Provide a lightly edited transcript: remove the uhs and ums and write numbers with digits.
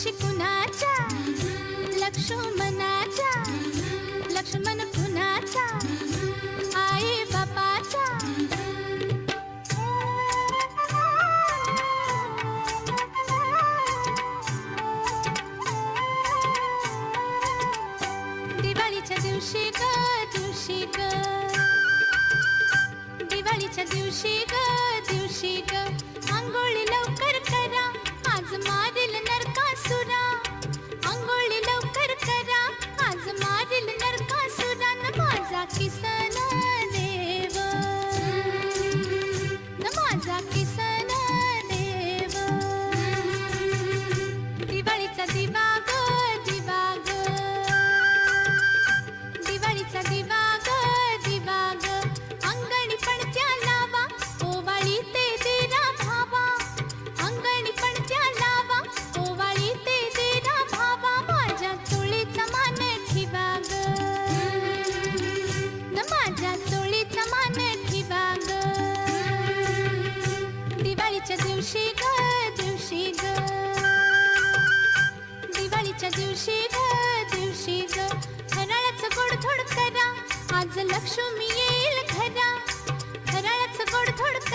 दिवशी कुणाच्या लक्ष्मणाच्या, लक्ष्मण कुणाचा आई बापाचा. दिवाळीच्या दिवशी ग, दिवशी ग, दिवाळीच्या दिवशी ग, दिवशी ग, अंघोळी लवकर करा, आज मारील नरकासुरा. अंघोळी लवकर करा, आज मारील नरकासुरा. न माझा किसन देव, न माझा किसन देव. दिवाळीचा दिवा ग, दिवा ग, दिवाळीचा दिवा ग, दिवा ग, अंगणी पणत्या लावा, ओवाळी ते देरा भावा. अंगणी पणत्या लावा, ओवाळी ते देरा भावा. माझ्या चोळीचा मान ठेवा ग, न माझ्या चोळीचा मान ठेवा ग. दिवाळीच्या दिवशी ग, दिवशी ग, दिवाळीच्या दिवशी ग, दिवशी ग, फराळाचं गोडधोड करा, आज लक्ष्मी